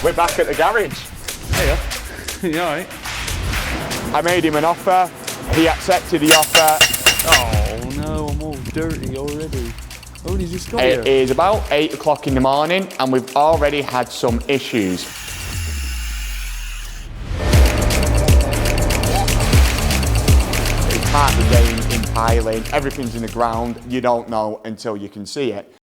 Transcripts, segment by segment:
We're back at the garage. Hiya. You alright? I made him an offer. He accepted the offer. Oh no, I'm all dirty already. Oh, did you just got here? It is about 8 o'clock in the morning and we've already had some issues. It's part of the game in piling. Everything's in the ground. You don't know until you can see it.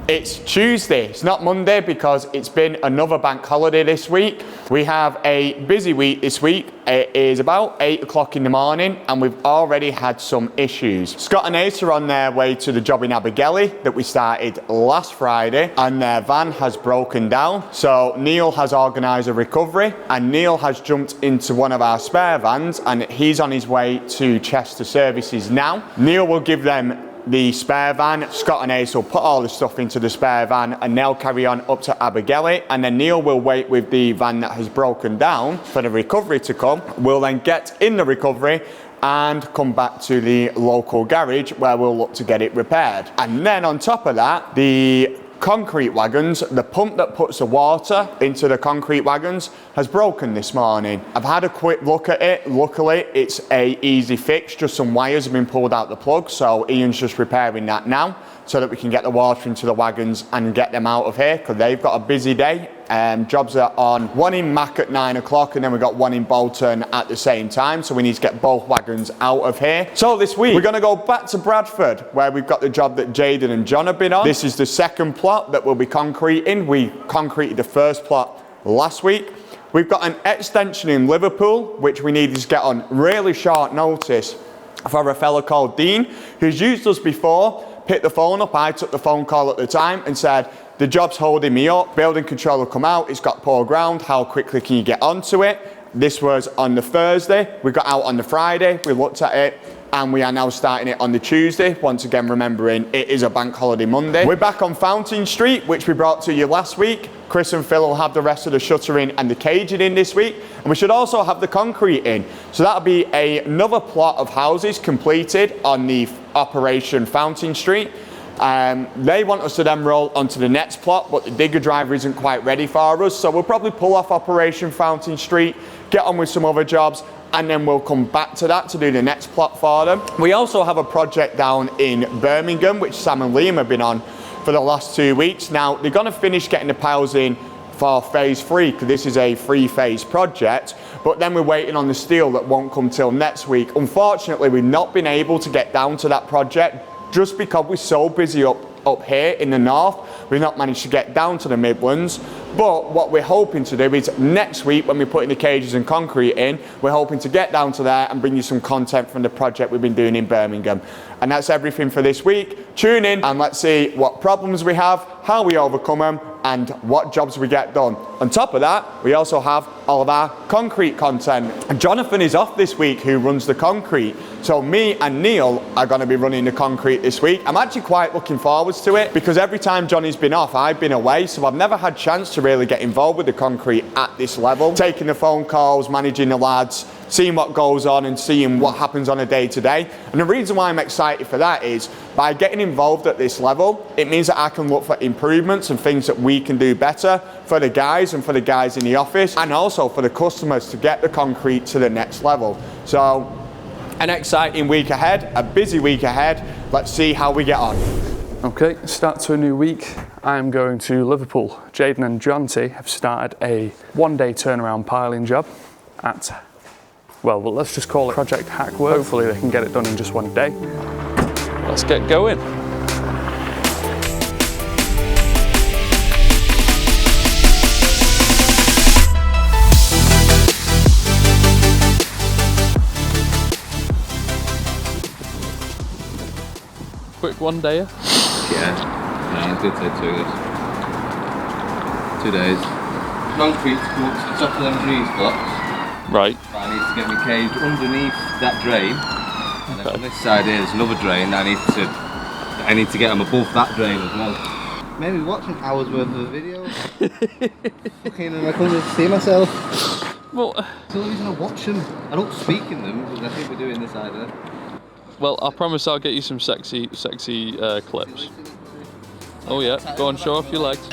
It's Tuesday, it's not Monday because it's been another bank holiday this week. We have a busy week this week. It is about 8 o'clock in the morning and we've already had some issues. Scott and Ace are on their way to the job in Abergele that we started last Friday and their van has broken down. So Neil has organised a recovery and Neil has jumped into one of our spare vans and he's on his way to Chester Services now. Neil will give them the spare van. Scott and Ace will put all the stuff into the spare van and they'll carry on up to Abergele and then Neil will wait with the van that has broken down for the recovery to come. We'll then get in the recovery and come back to the local garage where we'll look to get it repaired. And then on top of that, the concrete wagons, the pump that puts the water into the concrete wagons has broken this morning. I've had a quick look at it. Luckily, it's a easy fix. Just some wires have been pulled out the plug. So Ian's just repairing that now so that we can get the water into the wagons and get them out of here because they've got a busy day. Jobs are on, one in Mac at 9 o'clock and then we've got one in Bolton at the same time. So we need to get both wagons out of here. So this week, we're gonna go back to Bradford where we've got the job that Jayden and John have been on. This is the second plot that we'll be concreting. We concreted the first plot last week. We've got an extension in Liverpool, which we needed to get on really short notice for a fella called Dean, who's used us before, picked the phone up, I took the phone call at the time and said, the job's holding me up, building control will come out, it's got poor ground, how quickly can you get onto it? This was on the Thursday, we got out on the Friday, we looked at it, and we are now starting it on the Tuesday, once again remembering it is a bank holiday Monday. We're back on Fountain Street, which we brought to you last week. Chris and Phil will have the rest of the shuttering and the caging in this week, and we should also have the concrete in. So that'll be another plot of houses completed on the Operation Fountain Street. They want us to then roll onto the next plot, but the digger driver isn't quite ready for us, so we'll probably pull off Operation Fountain Street, get on with some other jobs, and then we'll come back to that to do the next plot for them. We also have a project down in Birmingham, which Sam and Liam have been on for the last 2 weeks. Now, they're going to finish getting the piles in for phase 3, because this is a 3-phase project, but then we're waiting on the steel that won't come till next week. Unfortunately, we've not been able to get down to that project just because we're so busy up here in the north. We've not managed to get down to the Midlands, but what we're hoping to do is next week when we're putting the cages and concrete in, we're hoping to get down to there and bring you some content from the project we've been doing in Birmingham. And that's everything for this week. Tune in and let's see what problems we have, how we overcome them, and what jobs we get done. On top of that, we also have all of our concrete content. Jonathan is off this week, who runs the concrete. So me and Neil are going to be running the concrete this week. I'm actually quite looking forward to it because every time Johnny's been off, I've been away. So I've never had a chance to really get involved with the concrete at this level. Taking the phone calls, managing the lads, seeing what goes on and seeing what happens on a day-to-day. And the reason why I'm excited for that is by getting involved at this level, it means that I can look for improvements and things that we can do better for the guys and for the guys in the office and also for the customers to get the concrete to the next level. So an exciting week ahead, a busy week ahead. Let's see how we get on. Okay, start to a new week. I am going to Liverpool. Jayden and Jonty have started a 1-day turnaround piling job at, well, let's just call it Project Hackwork. Hopefully they can get it done in just 1 day. Let's get going. Quick 1 day. Yeah, good say 2 days. 2 days. Concrete to go up to the top of them grease blocks. Right. I need to get my cage underneath that drain And then on this side here, there's another drain. I need to get them above that drain as well. Maybe watching hours worth of videos. Fucking, I couldn't see myself. Well, It's the only reason I watch them. I don't speak in them because I think we're doing this either. well, I promise I'll get you some sexy clips. Oh yeah, go on, show off your legs.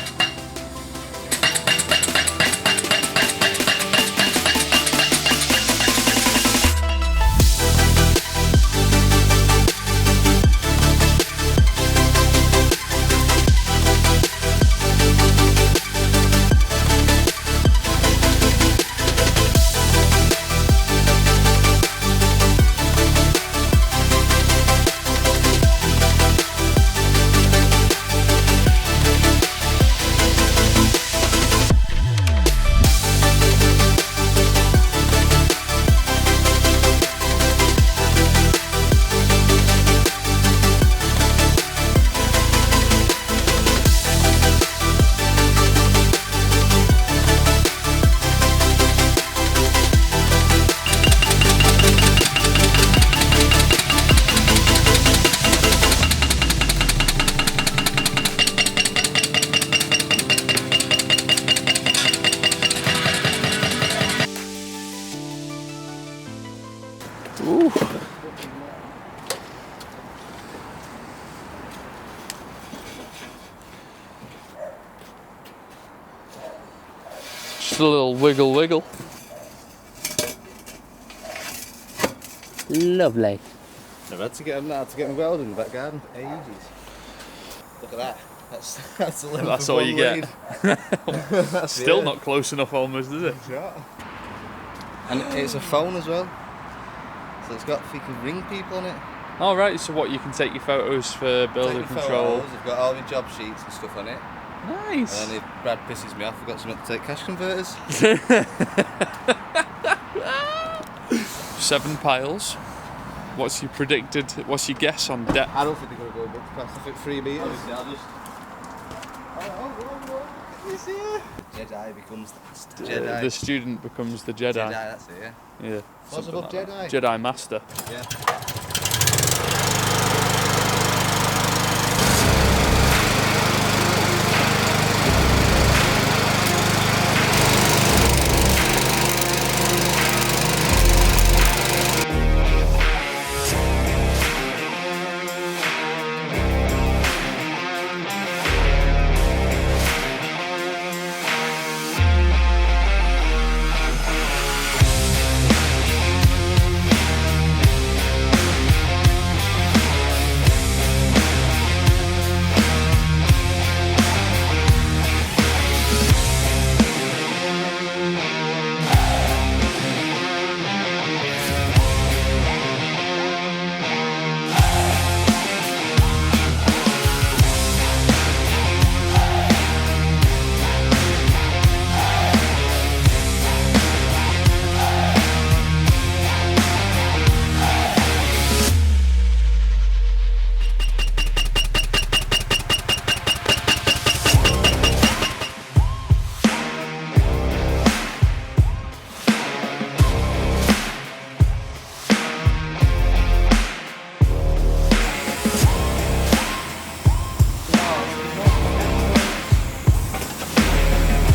Ooh. Just a little wiggle wiggle. Lovely. Never had to get them welded in the back garden. Ages. Look at that. That's the limit. That's of all one you get. lead. That's Still it. not close enough almost, is it? And it's a phone as well. So it's got, you can ring people on it. All right, so what, you can take your photos for builder Take your control. photos, I've got all my job sheets and stuff on it. Nice. And then if Brad pisses me off, I've got something to take cash converters. 7 piles. What's your guess on depth? I don't think they're going to go much past, I think 3 metres. I'll just... Jedi becomes the Jedi. The student becomes the Jedi. Jedi, that's it, yeah. Yeah. What's something above like Jedi? that. Jedi Master. Yeah.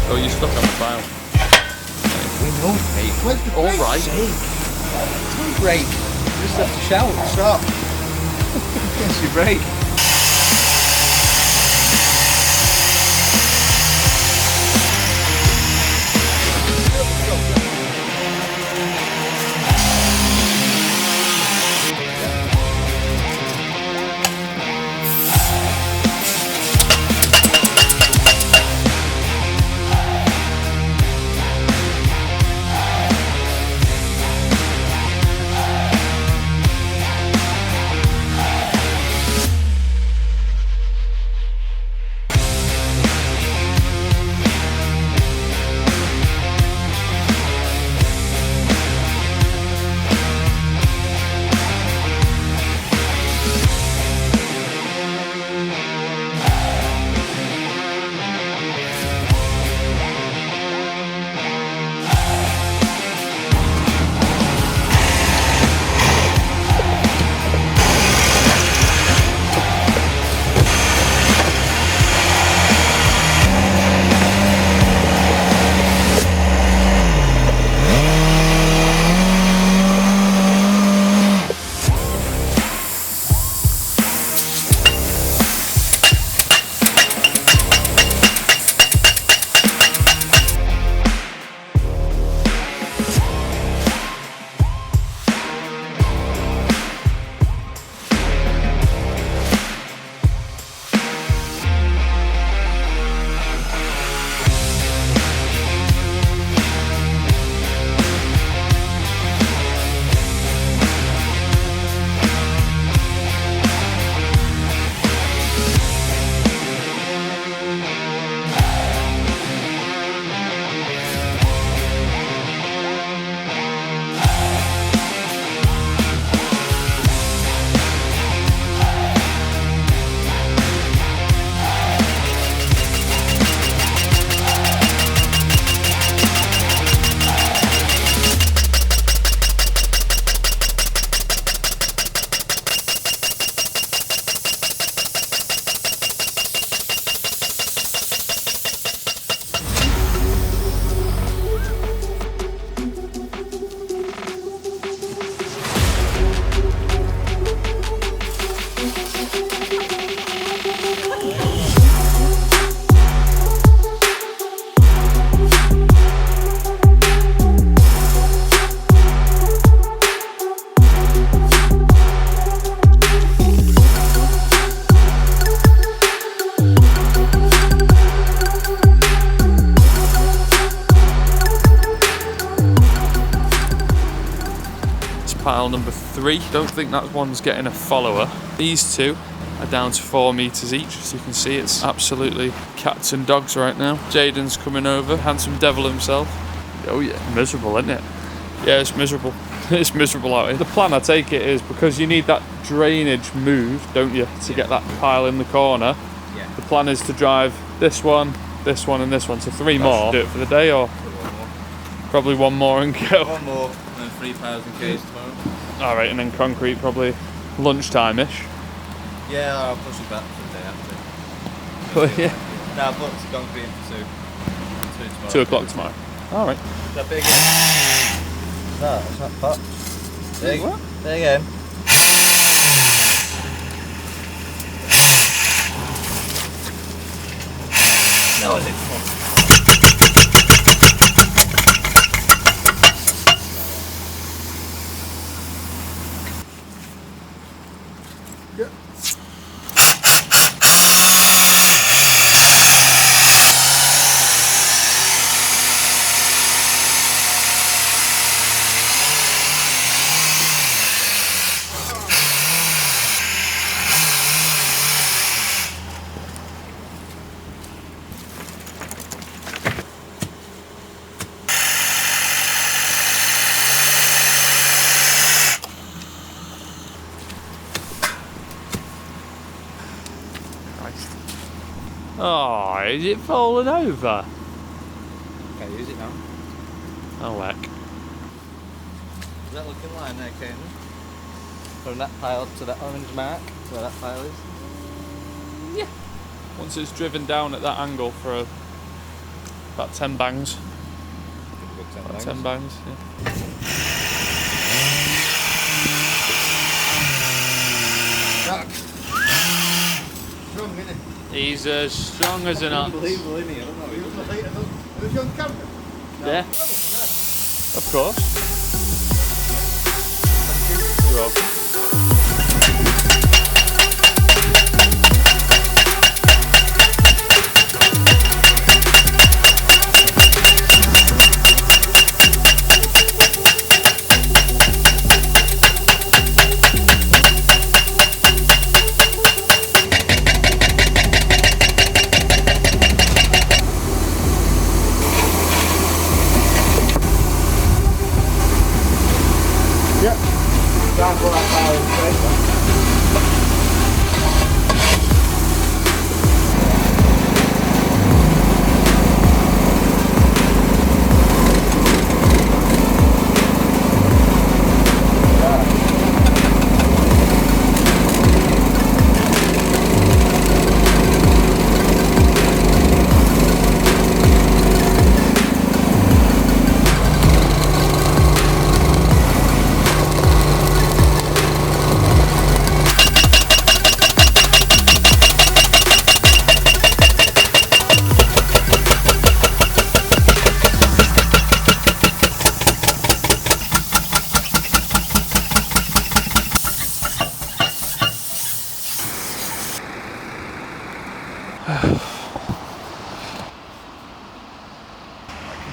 Oh, you're stuck on the file. We know, mate. Where's the All brake? right. It's no brake. You just have to shout, stop. Yes, you brake. pile number 3. Don't think that one's getting a follower. These two are down to 4 metres each, as you can see. It's absolutely cats and dogs right now. Jayden's coming over, handsome devil himself. Oh yeah, miserable, isn't it? Yeah, it's miserable. It's miserable out here. The plan, I take it, is because you need that drainage moved, don't you, to get that pile in the corner. Yeah. The plan is to drive this one, and this one, so 3 more. Do it for the day, or probably 1 more and go. 1 more, and then 3,000 k's tomorrow. All right, and then concrete probably lunchtime-ish. Yeah, I'll push it back for the day after. But yeah, No, I'll put the concrete in for 2. 2 tomorrow. 2 o'clock tomorrow. All right. Is that big? No, it's not pot. There you go. There you go. No, it isn't. Oh, is it falling over? Can't use it now. Oh heck. Is that looking line there, Kane? From that pile to that orange mark, where that pile is? Yeah. Once it's driven down at that angle for about 10 bangs. Good 10 About bangs. 10 bangs, yeah. Strong, isn't it? He's as strong as an ox. Unbelievable, isn't he? I don't know. Was he on camera? Yeah. Of course. You're welcome.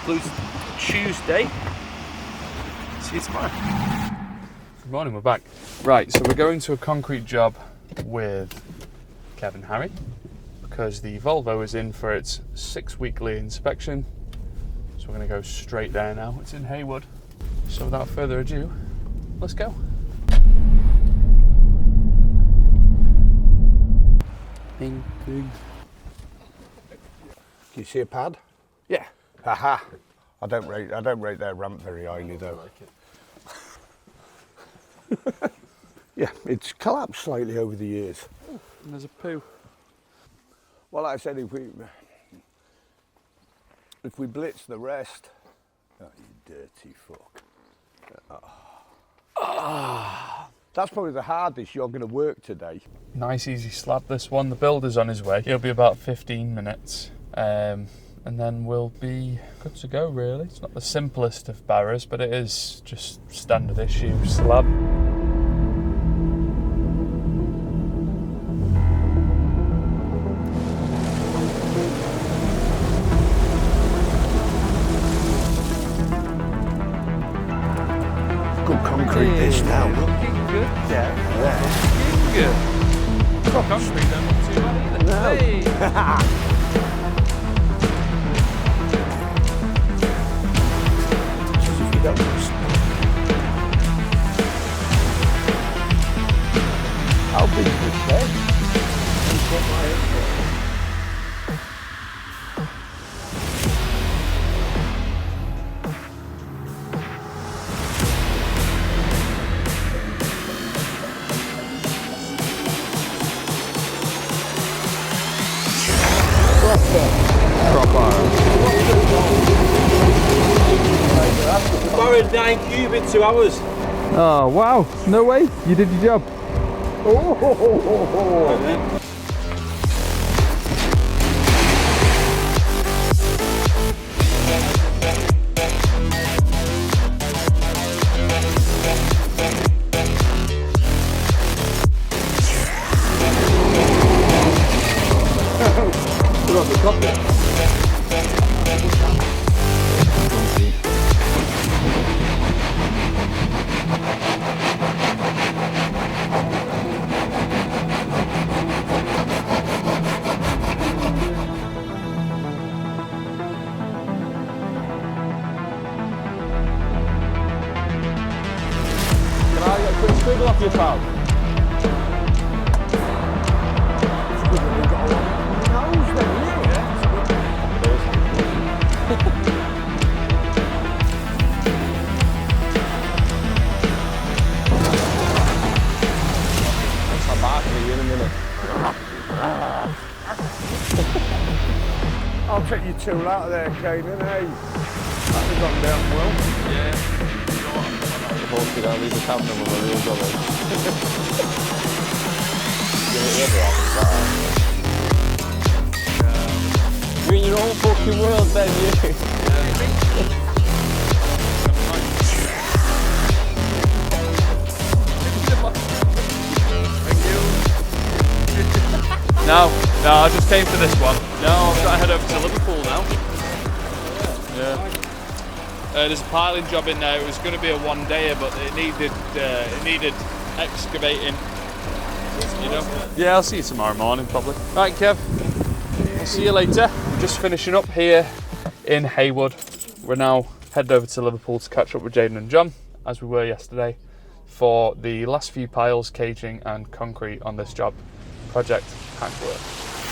Concludes Tuesday. See you tomorrow. Good morning, we're back. Right, so we're going to a concrete job with Kev and Harry because the Volvo is in for its 6-weekly inspection. So we're going to go straight there now. It's in Haywood. So without further ado, let's go. Bing, bing. Do you see a pad? Yeah. Haha. I don't rate their ramp very highly though. Yeah, it's collapsed slightly over the years. And there's a poo. Well, like I said, if we blitz the rest, oh, you dirty fuck. That's probably the hardest you're going to work today. Nice easy slab this one. The builder's on his way. He'll be about 15 minutes. And then we'll be good to go really. It's not the simplest of barrows, but it is just standard issue slab. Good concrete. concrete this now. Looking good, Kev. Yeah. Looking good. Concrete don't look too bad either. No. Hey. Just if you don't How big is this bed? Borrowed 9 cube in 2 hours. Oh, wow. No way. You did your job. Squiggle off your phone. I'll take your tool out of there, Caden, hey. That has gone down well. Yeah. Supposed to go leave the camera with my reels on it. You're in your own fucking world then, you. No, I just came for this one. No, I've got to head over to Liverpool now. Yeah. There's a piling job in there. It was going to be a one-dayer, but it needed excavating. You know. Yeah, I'll see you tomorrow morning probably. Right, Kev. I'll see you later. I'm just finishing up here in Haywood. We're now headed over to Liverpool to catch up with Jayden and John, as we were yesterday, for the last few piles, caging and concrete on this job. Project Hackwork.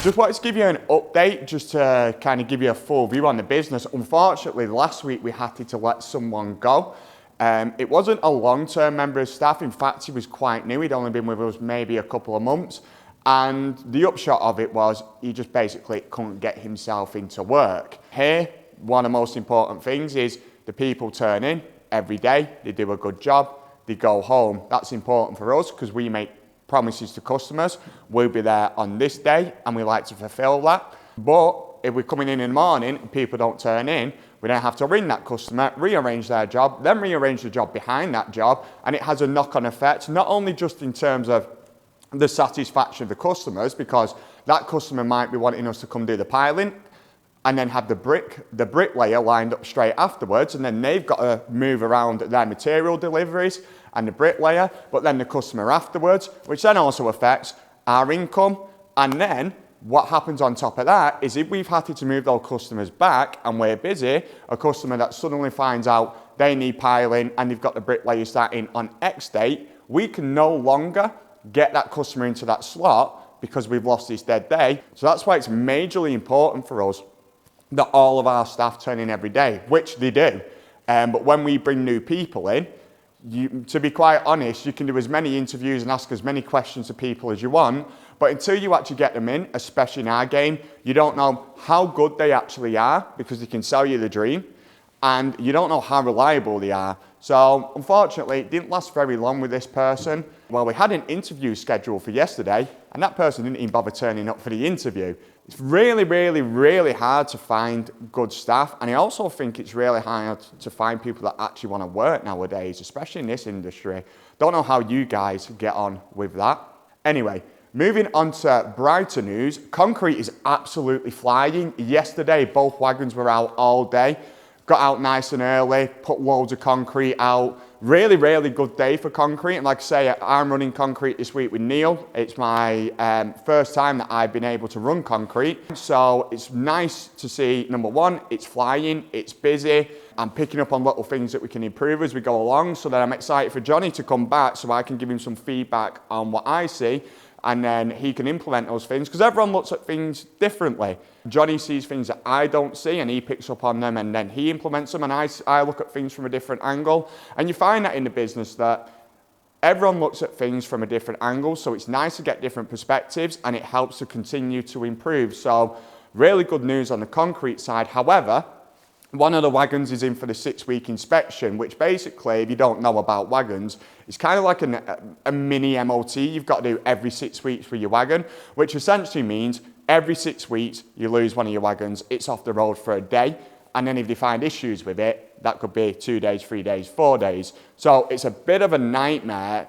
Just wanted to give you an update, just to kind of give you a full view on the business. Unfortunately, last week we had to let someone go. It wasn't a long-term member of staff. In fact, he was quite new. He'd only been with us maybe a couple of months. And the upshot of it was he just basically couldn't get himself into work. Here, one of the most important things is the people turn in every day. They do a good job. They go home. That's important for us because we make promises to customers. We'll be there on this day and we like to fulfill that. But if we're coming in the morning and people don't turn in, we don't have to ring that customer, rearrange their job, then rearrange the job behind that job, and it has a knock-on effect, not only just in terms of the satisfaction of the customers, because that customer might be wanting us to come do the piling and then have the bricklayer lined up straight afterwards, and then they've got to move around their material deliveries and the bricklayer, but then the customer afterwards, which then also affects our income. And then what happens on top of that is if we've had to move those customers back and we're busy, a customer that suddenly finds out they need piling and they've got the bricklayer starting on X date, we can no longer get that customer into that slot because we've lost this dead day. So that's why it's majorly important for us that all of our staff turn in every day, which they do. But when we bring new people in, to be quite honest, you can do as many interviews and ask as many questions to people as you want, but until you actually get them in, especially in our game, you don't know how good they actually are because they can sell you the dream, and you don't know how reliable they are. So unfortunately, it didn't last very long with this person. Well, we had an interview scheduled for yesterday, and that person didn't even bother turning up for the interview. It's really, really, really hard to find good staff, and I also think it's really hard to find people that actually want to work nowadays, especially in this industry. Don't know how you guys get on with that. Anyway, moving on to brighter news, concrete is absolutely flying. Yesterday, both wagons were out all day. Got out nice and early, put loads of concrete out, really, really good day for concrete. And like I say, I'm running concrete this week with Neil. It's my first time that I've been able to run concrete. So it's nice to see, number one, it's flying, it's busy. I'm picking up on little things that we can improve as we go along. So then I'm excited for Johnny to come back so I can give him some feedback on what I see. And then he can implement those things, because everyone looks at things differently. Johnny sees things that I don't see and he picks up on them, and then he implements them, and I look at things from a different angle. And you find that in the business that everyone looks at things from a different angle, so it's nice to get different perspectives and it helps to continue to improve. So really good news on the concrete side. However, one of the wagons is in for the 6-week inspection, which basically, if you don't know about wagons, it's kind of like a mini MOT you've got to do every 6 weeks with your wagon, which essentially means every 6 weeks you lose one of your wagons, it's off the road for a day, and then if they find issues with it, that could be 2 days, 3 days, 4 days. So it's a bit of a nightmare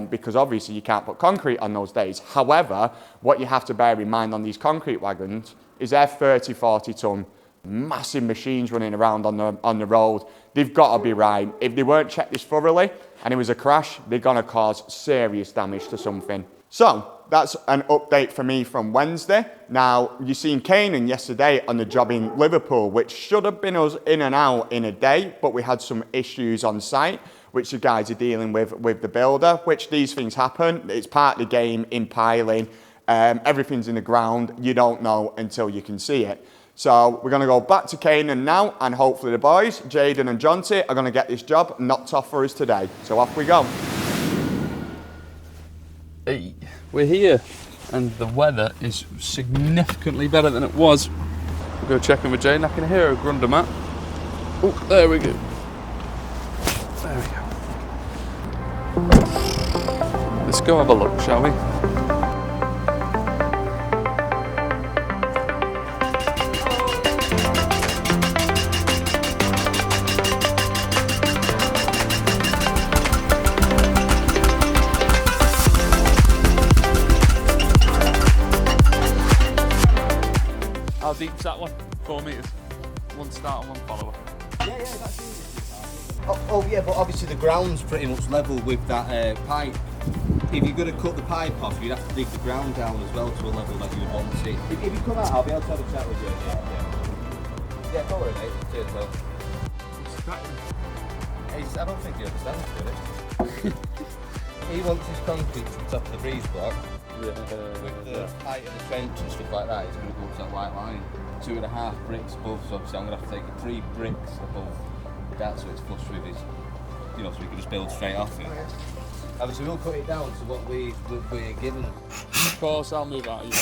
because obviously you can't put concrete on those days. However, what you have to bear in mind on these concrete wagons is they're 30, 40 ton massive machines running around on the road. They've got to be right. If they weren't checked this thoroughly and it was a crash, they're going to cause serious damage to something. So that's an update for me from Wednesday. Now, you seen Kanan yesterday on the job in Liverpool, which should have been us in and out in a day, but we had some issues on site, which the guys are dealing with the builder, which these things happen. It's part of the game in piling. Everything's in the ground. You don't know until you can see it. So we're going to go back to Kanan now, and hopefully the boys, Jayden and Jonty, are going to get this job knocked off for us today. So off we go. Hey, we're here, and the weather is significantly better than it was. We'll go check in with Jayden. I can hear a grunder mat. Oh, there we go. There we go. Let's go have a look, shall we? How deep's that one? 4 metres. One start and one follower. Yeah, that's easy. Oh yeah, but obviously the ground's pretty much level with that pipe. If you're going to cut the pipe off, you'd have to dig the ground down as well to a level that you would want to see. If you come out, I'll be able to have a chat with you. Yeah, don't worry, mate. Cheers, though. I don't think he understands, really. He wants his concrete to the top of the breeze block. With the height of the trench and stuff like that, it's going to go to that white line. 2.5 bricks above, so obviously I'm going to have to take 3 bricks above that, so it's flush with his, so we can just build straight off it. Obviously we'll cut it down to what we're given. Of course, I'll move out of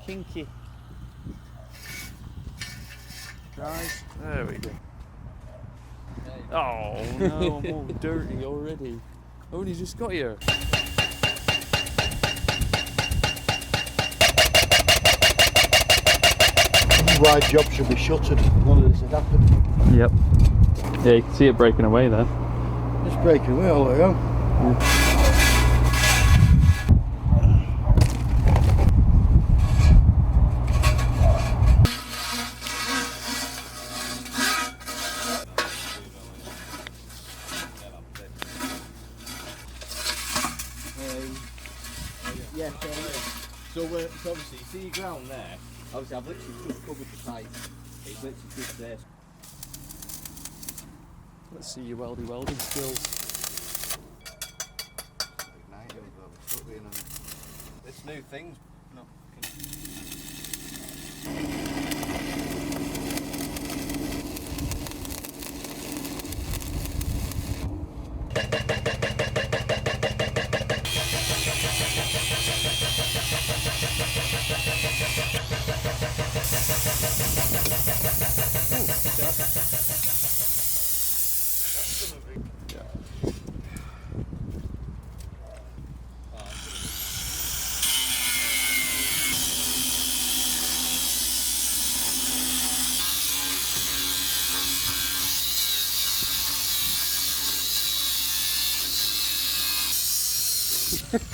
Kinky. Nice. There we go. Oh no, I'm all dirty already. I only just got here. Why job should be shuttered. None of this had happened. Yep. Yeah, you can see it breaking away there. It's breaking away all the way home. Yeah. So obviously, you see your ground there. Obviously, I've literally just covered the pipe. It's literally just there. Let's see your welding skills. It's new things. No. Thank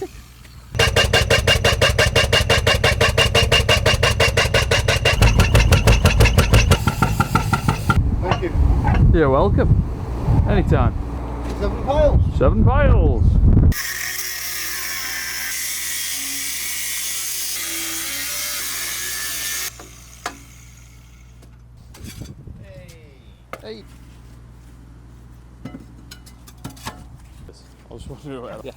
you. You're welcome. Anytime. 7 piles. 7 piles. Hey. I was wondering where. Yeah.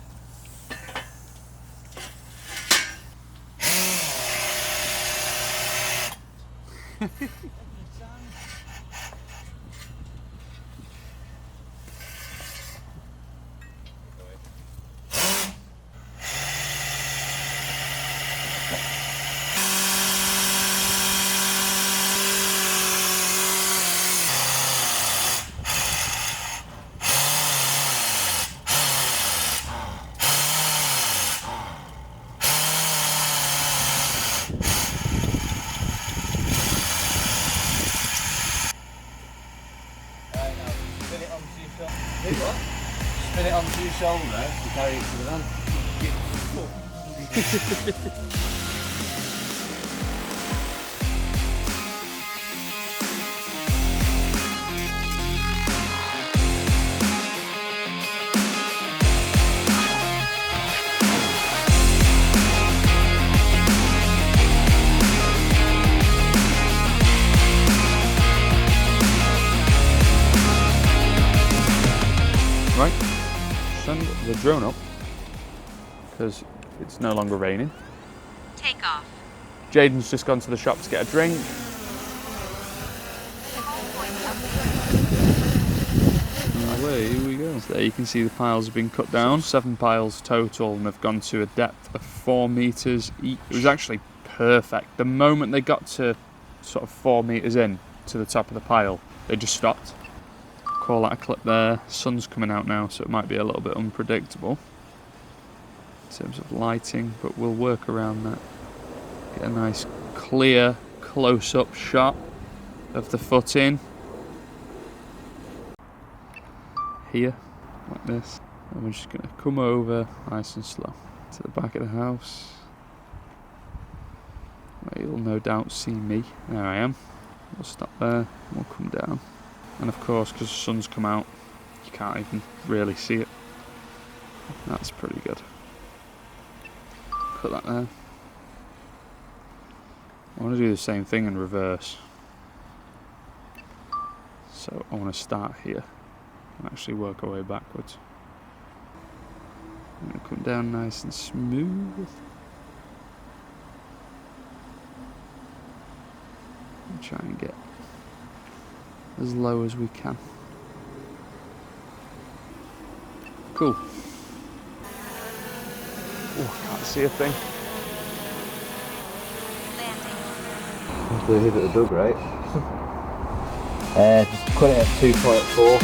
Spin it onto your shoulder and carry it to the van. Right, send the drone up because it's no longer raining. Take off. Jayden's just gone to the shop to get a drink. Away we go. So there you can see the piles have been cut down. 7 piles total, and they've gone to a depth of 4 meters each. It was actually perfect. The moment they got to sort of 4 meters in to the top of the pile, they just stopped. Call that a clip there. Sun's coming out now, so it might be a little bit unpredictable in terms of lighting, but we'll work around that. Get a nice clear close-up shot of the footing here, like this. And we're just going to come over nice and slow to the back of the house, where you'll no doubt see me. There I am. We'll stop there, we'll come down. And of course, because the sun's come out, you can't even really see it. That's pretty good. Put that there. I want to do the same thing in reverse. So I want to start here and actually work our way backwards. I'm going to come down nice and smooth. And try and get as low as we can. Cool. Oh, I can't see a thing. Landing. So hit it the dug, right? Just put it at 2.4.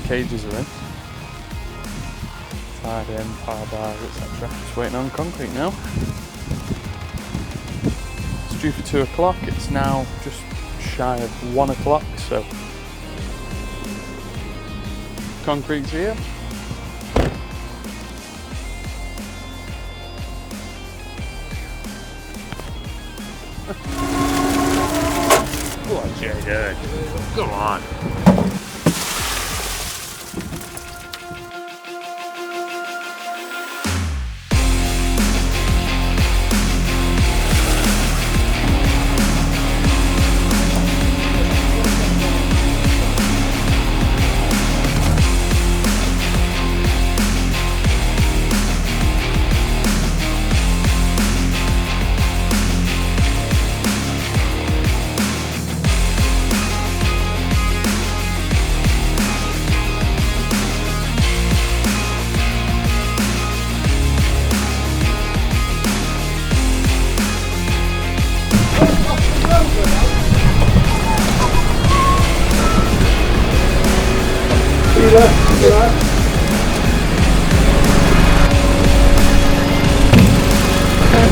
cages are in. Tied in, power bars, etc. Just waiting on concrete now. It's due for 2 o'clock. It's now just shy of 1 o'clock, so concrete's here. Come on, Jayden. Come on.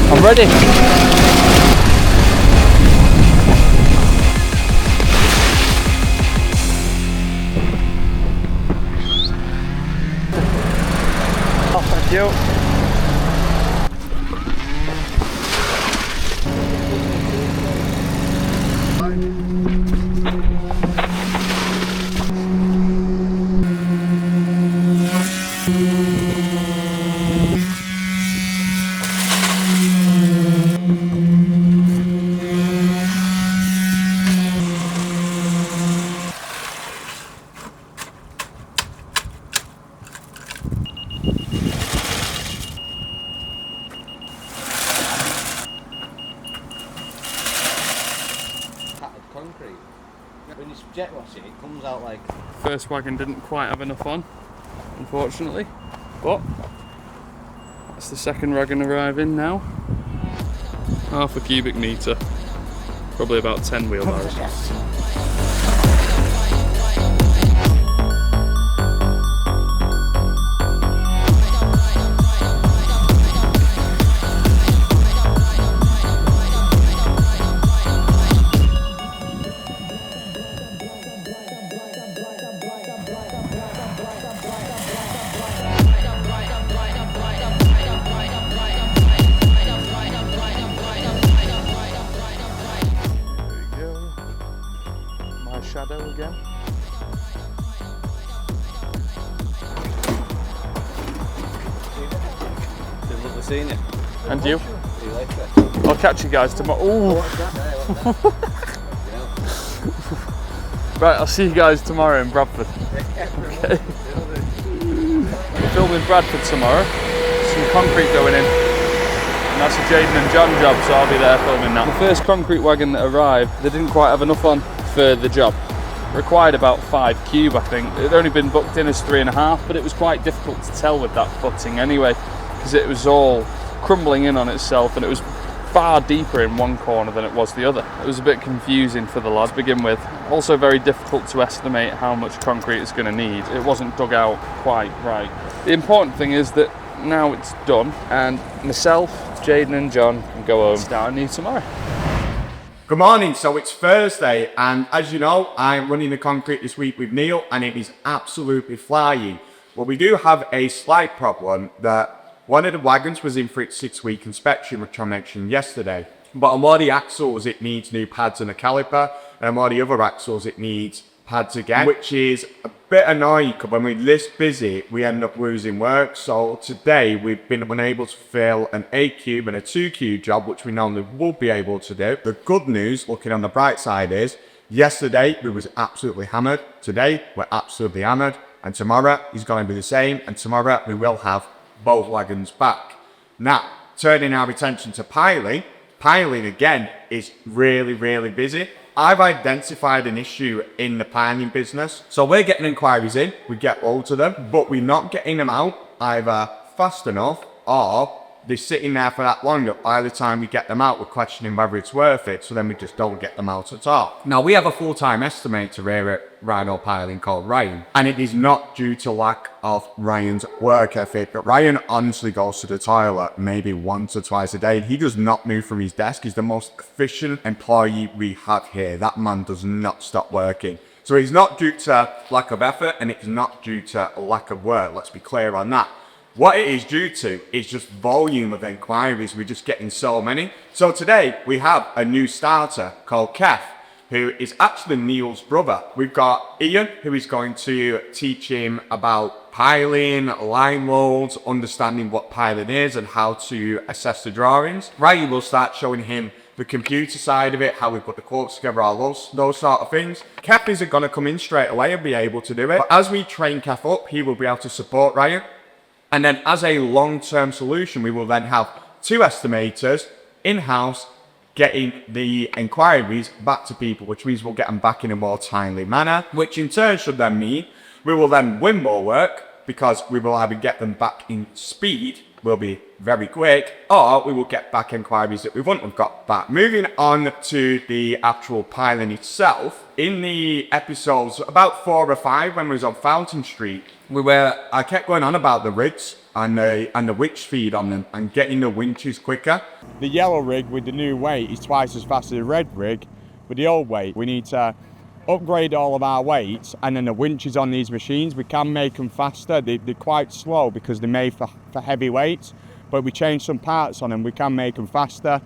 I'm ready. Oh, thank you. Concrete. When you jet wash it, it comes out like. First wagon didn't quite have enough on, unfortunately, but that's the second wagon arriving now. Half a cubic metre, probably about 10 wheelbarrows. Shadow again. Good luck with seeing you. And you? See you later. I'll catch you guys tomorrow. Ooh. Right, I'll see you guys tomorrow in Bradford. Okay. We're filming Bradford tomorrow. Some concrete going in. And that's a Jayden and John job, so I'll be there filming that. The first concrete wagon that arrived, they didn't quite have enough on for the job. Required about 5 cube, I think. It had only been booked in as 3.5, but it was quite difficult to tell with that footing anyway, because it was all crumbling in on itself and it was far deeper in one corner than it was the other. It was a bit confusing for the lads to begin with. Also very difficult to estimate how much concrete it's going to need. It wasn't dug out quite right. The important thing is that now it's done and myself, Jayden and John can go home, start anew tomorrow. Good morning, so it's Thursday, and as you know, I'm running the concrete this week with Neil, and it is absolutely flying. Well, we do have a slight problem that one of the wagons was in for its 6-week inspection, which I mentioned yesterday. But on one of the axles, it needs new pads and a caliper, and on one of the other axles, it needs pads again, which is a bit annoying because when we're this busy, we end up losing work. So today we've been unable to fill an 8 cube and a 2 cube job, which we normally would be able to do. The good news, looking on the bright side, is yesterday we was absolutely hammered. Today we're absolutely hammered, and tomorrow is going to be the same, and tomorrow we will have both wagons back. Now, turning our attention to piling again is really busy. I've identified an issue in the piling business. So we're getting inquiries in, we get loads of them, but we're not getting them out either fast enough or they're sitting there for that long that by the time we get them out, we're questioning whether it's worth it, so then we just don't get them out at all. Now, we have a full-time estimator here at Rhino Piling called Ryan, and it is not due to lack of Ryan's work ethic, but Ryan honestly goes to the toilet maybe once or twice a day, and he does not move from his desk. He's the most efficient employee we have here. That man does not stop working. So it's not due to lack of effort, and it's not due to lack of work, let's be clear on that. What it is due to is just volume of inquiries. We're just getting so many. So today we have a new starter called Kev, who is actually Neil's brother. We've got Ian, who is going to teach him about piling, line loads, understanding what piling is and how to assess the drawings. Ryan will start showing him the computer side of it, how we put the quotes together, all those sort of things. Kev isn't going to come in straight away and be able to do it. But as we train Kev up, he will be able to support Ryan. And then as a long-term solution, we will then have 2 estimators in-house getting the inquiries back to people, which means we'll get them back in a more timely manner, which in turn should then mean we will then win more work because we will either get them back in speed, will be very quick, or we will get back inquiries that we wouldn't have got back. Moving on to the actual piling itself, in the episodes about 4 or 5 when we was on Fountain Street, I kept going on about the rigs and the winch feed on them and getting the winches quicker. The yellow rig with the new weight is twice as fast as the red rig with the old weight. We need to upgrade all of our weights, and then the winches on these machines, we can make them faster. They're quite slow because they're made for heavy weights, but we change some parts on them, we can make them faster.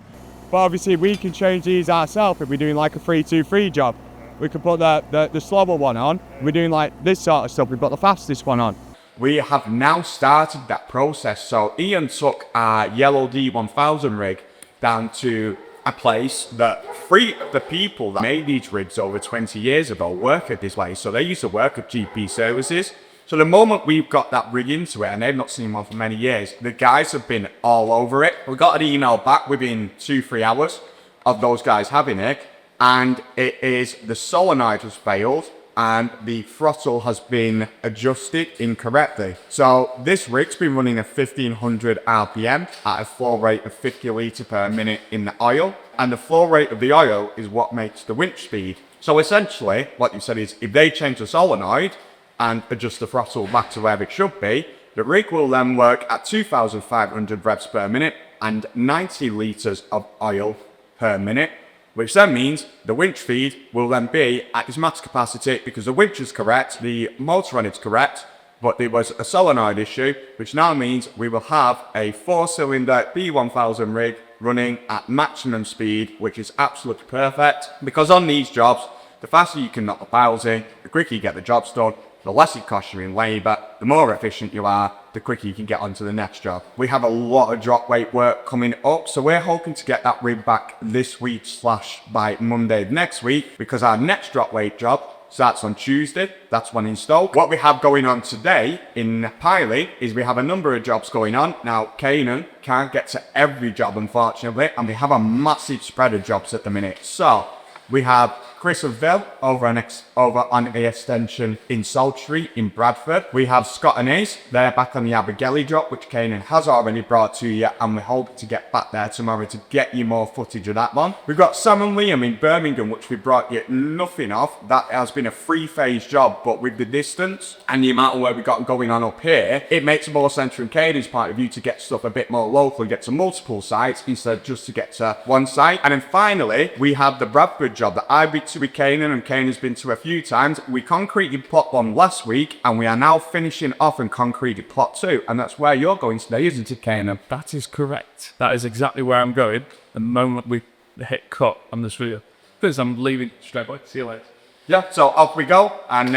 But obviously we can change these ourselves if we're doing like a 3-2-3 job. We can put the slower one on. We're doing like this sort of stuff, we put the fastest one on. We have now started that process. So Ian took our yellow D1000 rig down to a place that 3 of the people that made these rigs over 20 years ago work at this place. So they used to work at GP Services. So the moment we've got that rig into it, and they've not seen one for many years, the guys have been all over it. We got an email back within 2-3 hours of those guys having it, and it is the solenoid has failed and the throttle has been adjusted incorrectly. So this rig's been running at 1500 RPM at a flow rate of 50 litre per minute in the oil, and the flow rate of the oil is what makes the winch speed. So essentially what you said is if they change the solenoid and adjust the throttle back to where it should be, the rig will then work at 2500 revs per minute and 90 litres of oil per minute, which then means the winch feed will then be at its max capacity because the winch is correct, the motor on it's correct, but there was a solenoid issue, which now means we will have a 4-cylinder B1000 rig running at maximum speed, which is absolutely perfect, because on these jobs, the faster you can knock the piles in, the quicker you get the jobs done, the less it costs you in labour, the more efficient you are, the quicker you can get onto the next job. We have a lot of drop weight work coming up, so we're hoping to get that rig back this week / by Monday next week, because our next drop weight job starts on Tuesday. That's one in Stoke. What we have going on today in piling is we have a number of jobs going on. Now, Kanan can't get to every job, unfortunately, and we have a massive spread of jobs at the minute. So we have Chris and Phil over on the extension in Salt Street in Bradford. We have Scott and Ace, they're back on the Abergelly drop, which Kanan has already brought to you, and we hope to get back there tomorrow to get you more footage of that one. We've got Sam and Liam in Birmingham, which we brought you nothing of. That has been a 3-phase job, but with the distance and the amount of work we got going on up here, it makes more sense from Kanan's point of view to get stuff a bit more local, get to multiple sites instead of just to get to one site. And then finally, we have the Bradford job that I've been to with Kanan, and Kanan's been to a few times. We concreted plot 1 last week, and we are now finishing off and concreted plot 2, and that's where you're going today, isn't it, Kanan? That is correct. That is exactly where I'm going. The moment we hit cut on this video, because I'm leaving straight away. See you later. Yeah, so off we go, and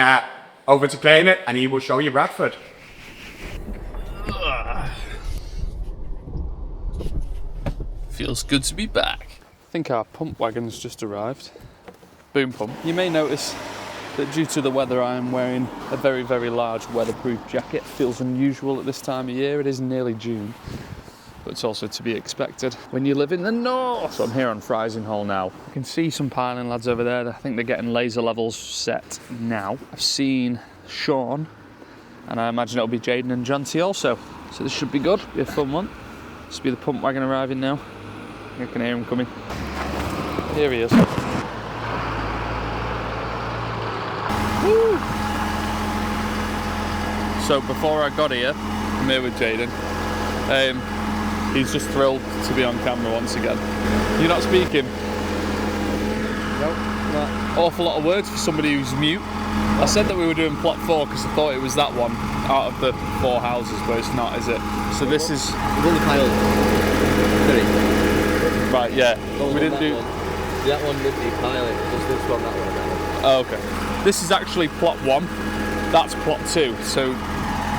over to Kanan, and he will show you Bradford. Feels good to be back. I think our pump wagon's just arrived. Boom pump. You may notice that due to the weather I am wearing a very, very large weatherproof jacket. Feels unusual at this time of year. It is nearly June, but it's also to be expected when you live in the north. So I'm here on Frizinghall now. I can see some piling lads over there. I think they're getting laser levels set now. I've seen Sean, and I imagine it'll be Jayden and Jonty also. So this should be good, be a fun one. Must be the pump wagon arriving now. I can hear him coming. Here he is. Woo! So before I got here, I'm here with Jayden. He's just thrilled to be on camera once again. You're not speaking? Nope, not. Awful lot of words for somebody who's mute. I said that we were doing plot 4 because I thought it was that one out of the 4 houses, but it's not, is it? So this is... We've only piled 3. Right, yeah. We didn't do... That one didn't need piling, just this one, that one, and that one. Oh, okay. This is actually plot 1. That's plot 2. So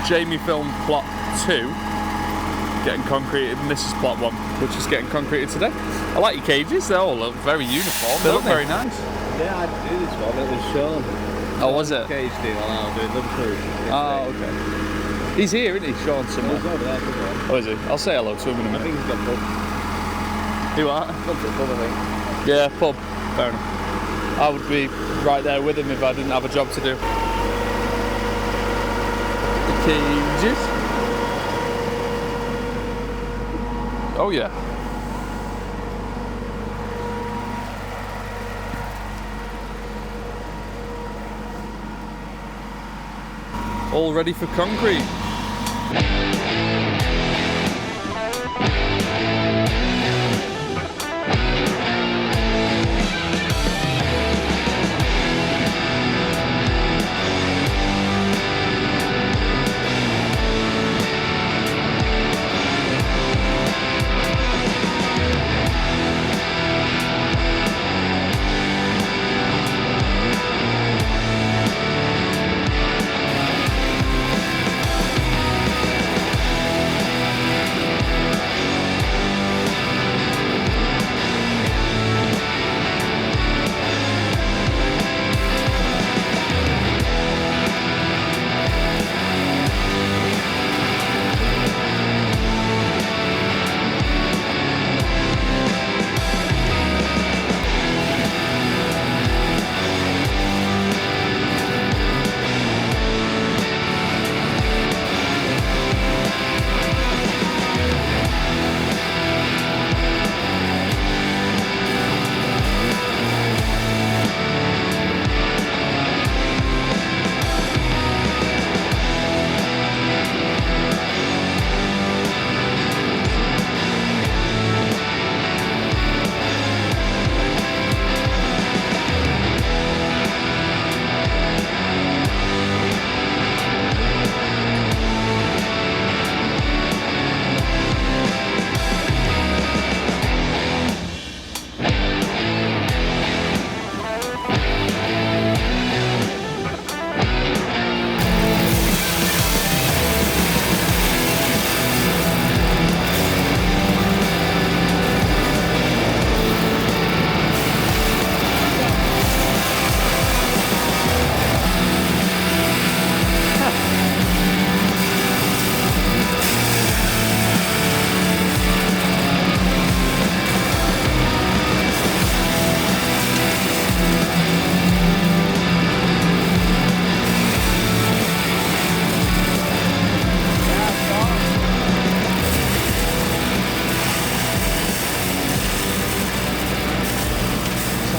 Jamie filmed plot 2, getting concreted, and this is plot 1, which is getting concreted today. I like your cages, they all look very uniform. They look very nice. Yeah, I had to do this one, it was Sean. Oh, was it? Cage deal allowed doing Liverpool. Oh, okay. He's here, isn't he, Sean, somewhere? He's over there somewhere. Oh, is he? I'll say hello to him in a I minute. think he's got pub. You what? He's got pub, I think. Yeah, pub. Fair enough. I would be right there with him if I didn't have a job to do. The cages. Oh yeah. All ready for concrete.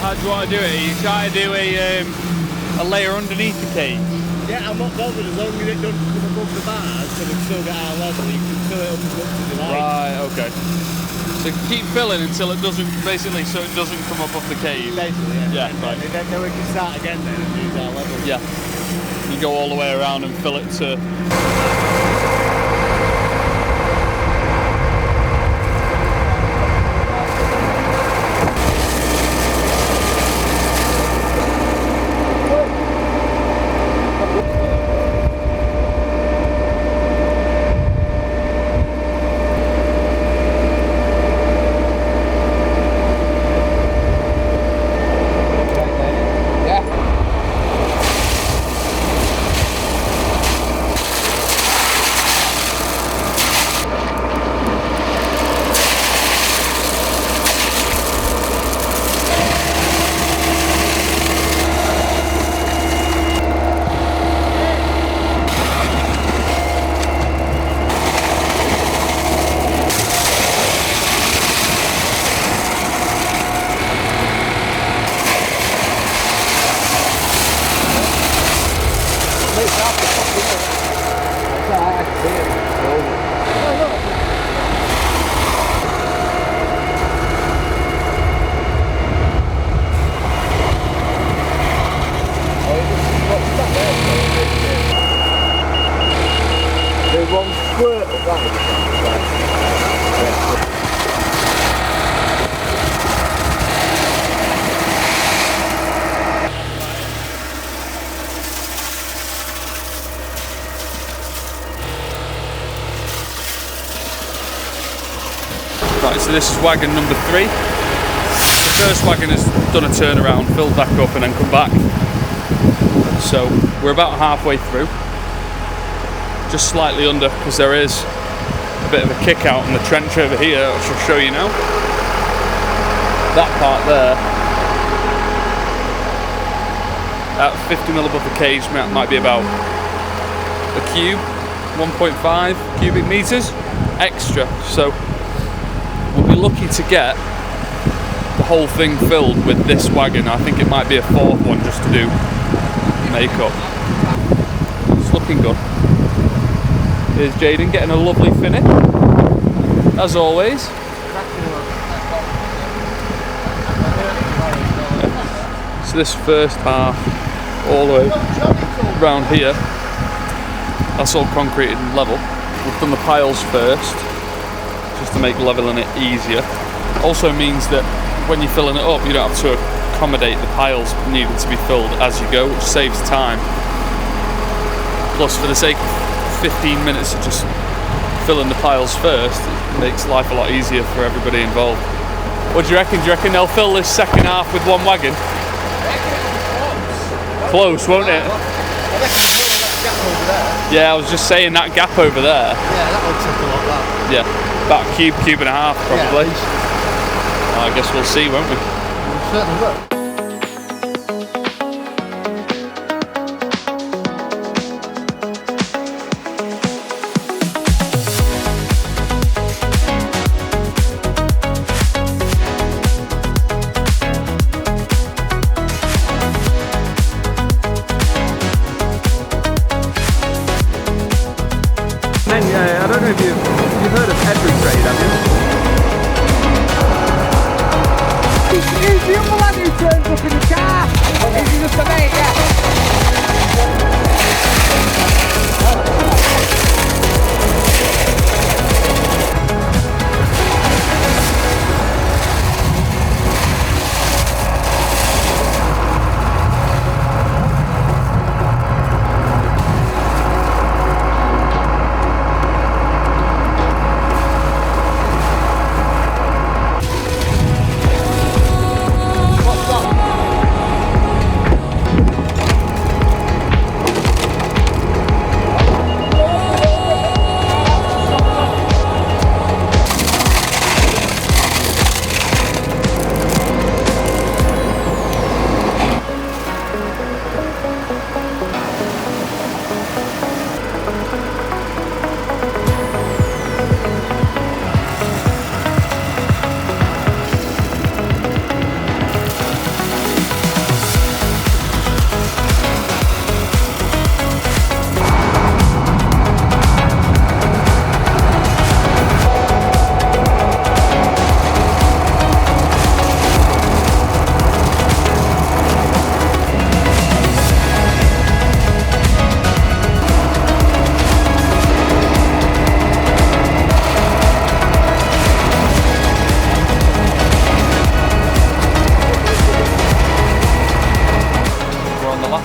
How do you want to do it? Are you trying to do a layer underneath the cage? Yeah, I'm not bothered as long as it doesn't come above the bars so we still get our level. You can fill it up as much as you like. Right, okay. So keep filling until it doesn't, basically, so it doesn't come up off the cage. Basically, yeah. Yeah, right. Then we can start again then and use our level. Yeah. You go all the way around and fill it to... squirt up that. Right, so this is wagon number 3. The first wagon has done a turnaround, filled back up and then come back. So we're about halfway through. Just slightly under, because there is a bit of a kick out in the trench over here, I shall show you now. That part there, at 50mm above the cage, might be about a cube, 1.5 cubic metres extra. So we'll be lucky to get the whole thing filled with this wagon. I think it might be a 4th one just to do makeup. It's looking good. Here's Jayden getting a lovely finish, as always. So this first half, all the way around here, that's all concreted and level. We've done the piles first, just to make leveling it easier. Also means that when you're filling it up, you don't have to accommodate the piles needing to be filled as you go, which saves time. Plus, for the sake of 15 minutes of just filling the piles first, it makes life a lot easier for everybody involved. What do you reckon? Do you reckon they'll fill this second half with one wagon? Close, won't it? Yeah, I was just saying that gap over there. Yeah, that will take a lot, that. Yeah, about a cube and a half probably. Yeah, I guess we'll see, won't we? certainly will. I don't know if you've heard of every trade, have you? He's the other lad who turns up in the car. Is he just a mate? Yeah.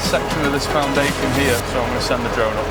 Section of this foundation here, so I'm going to send the drone up.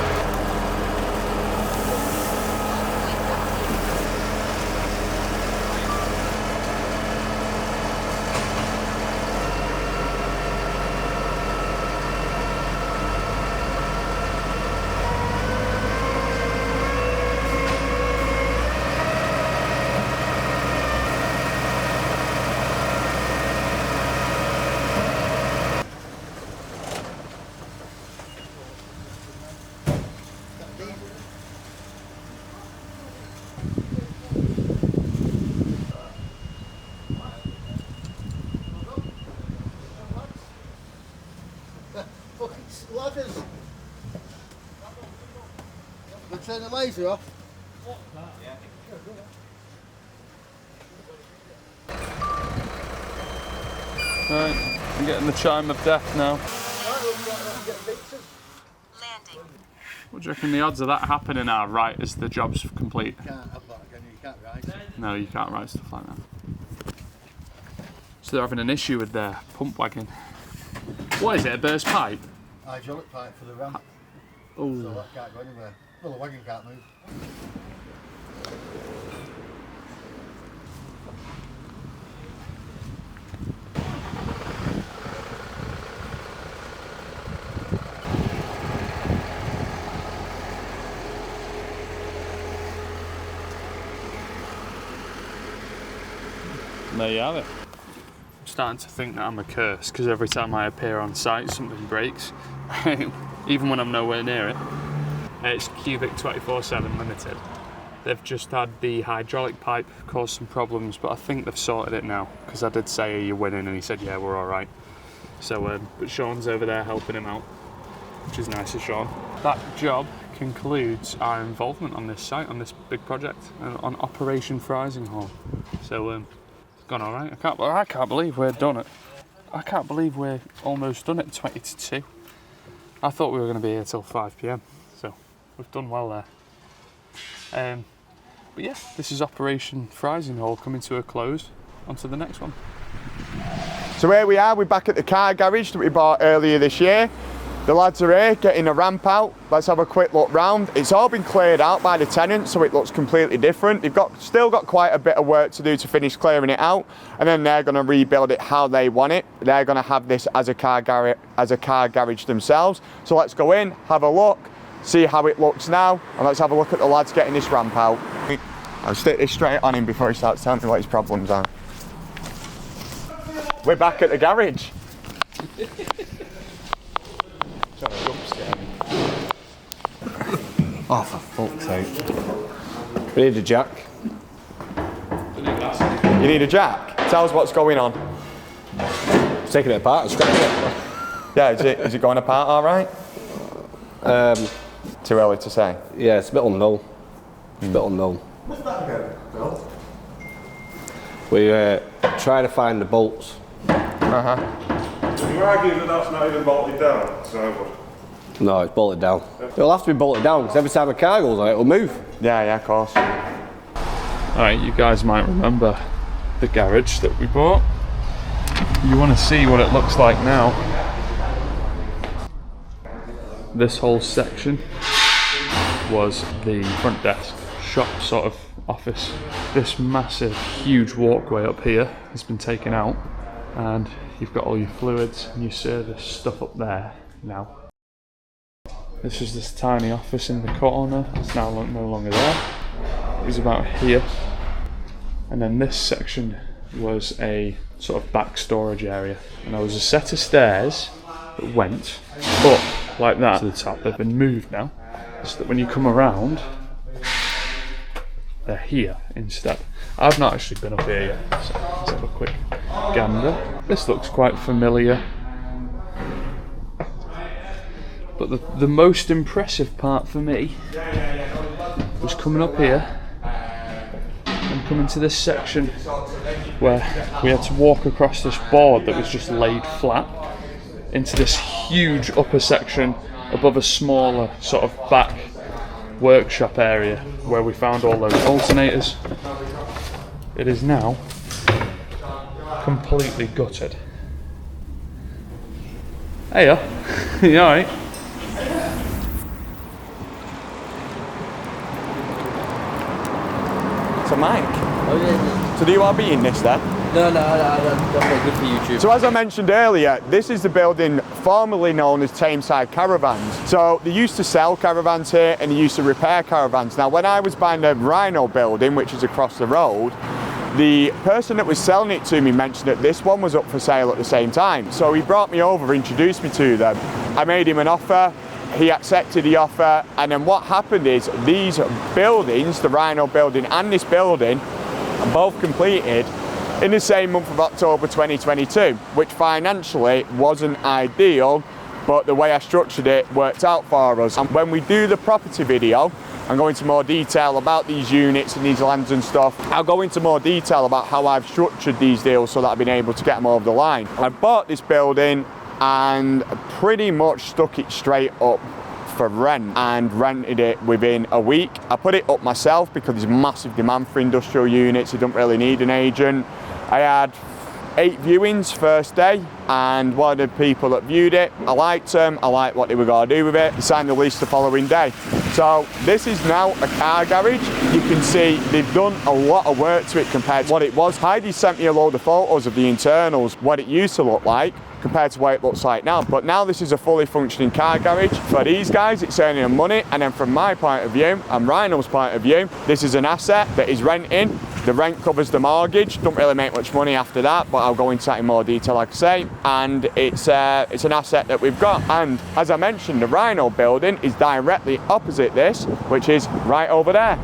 Ladders. We'll turn the laser off. Right, I'm getting the chime of death now. Landing. What do you reckon the odds of that happening are right as the job's complete? You can't have that again, you can't write it. No, you can't write stuff like that. So they're having an issue with their pump wagon. What is it, a burst pipe? Hydraulic pipe for the ramp. Oh. So that can't go anywhere. Well, the wagon can't move. There you have it. I'm starting to think that I'm a curse because every time I appear on site something breaks, even when I'm nowhere near it. It's Cubic 24/7 Limited. They've just had the hydraulic pipe cause some problems, but I think they've sorted it now because I did say, are you winning? And he said, yeah, we're all right. So, but Sean's over there helping him out, which is nice of Sean. That job concludes our involvement on this site, on this big project, on Operation Frizinghall. So, it's gone all right. I can't believe we're done it. I can't believe we're almost done at 20 to 2. I thought we were going to be here till 5 p.m. So we've done well there. But yeah, this is Operation Frizinghall coming to a close. On to the next one. So here we are, we're back at the car garage that we bought earlier this year. The lads are here getting a ramp out. Let's have a quick look round. It's all been cleared out by the tenant, so it looks completely different. They've still got quite a bit of work to do to finish clearing it out, and then they're going to rebuild it how they want it. They're going to have this as a car garage themselves. So let's go in, have a look, see how it looks now, and let's have a look at the lads getting this ramp out. I'll stick this straight on him before he starts telling me what his problems are. We're back at the garage. Oh, for fuck's sake. We need a jack. You need a jack? Tell us what's going on. Taking it apart and scratching it. Yeah, is it going apart all right? Too early to say. Yeah, it's a bit unknown. It's a bit unknown. What's that again, Bill? We try to find the bolts. You argue that that's not even bolted down, so... No, it's bolted down. It'll have to be bolted down because every time a car goes on it, it'll move. Yeah, of course. Alright, you guys might remember the garage that we bought. You want to see what it looks like now. This whole section was the front desk, shop sort of office. This massive, huge walkway up here has been taken out, and you've got all your fluids and your service stuff up there now. This was this tiny office in the corner, it's now no longer there. It was about here. And then this section was a sort of back storage area. And there was a set of stairs that went up like that to the top. They've been moved now, so that when you come around, they're here instead. I've not actually been up here yet, so let's have a quick gander. This looks quite familiar. But the most impressive part for me was coming up here and coming to this section where we had to walk across this board that was just laid flat into this huge upper section above a smaller sort of back workshop area where we found all those alternators. It is now completely gutted. Hey, you alright? So Mike, Oh yeah. so do you want to be in this then? No, that's not good for YouTube. So as I mentioned earlier, this is the building formerly known as Tameside Caravans. So they used to sell caravans here and they used to repair caravans. Now when I was buying the Rhino building, which is across the road, the person that was selling it to me mentioned that this one was up for sale at the same time. So he brought me over, introduced me to them. I made him an offer, he accepted the offer, and then what happened is these buildings, the Rhino building and this building, are both completed in the same month of October 2022, which financially wasn't ideal, but the way I structured it worked out for us. And when we do the property video, and go into more detail about these units and these lands and stuff, I'll go into more detail about how I've structured these deals so that I've been able to get them over the line. I bought this building and pretty much stuck it straight up for rent and rented it within a week. I put it up myself because there's massive demand for industrial units. You don't really need an agent. I had 8 viewings first day, and one of the people that viewed it, I liked them, I liked what they were going to do with it. They signed the lease the following day. So this is now a car garage. You can see they've done a lot of work to it compared to what it was. Heidi sent me a load of photos of the internals, what it used to look like compared to what it looks like now. But now this is a fully functioning car garage. For these guys, it's earning them money, and then from my point of view and Rhino's point of view, this is an asset that is renting. The rent covers the mortgage, don't really make much money after that, but I'll go into that in more detail like I say, and it's an asset that we've got. And as I mentioned, the Rhino building is directly opposite this, which is right over there.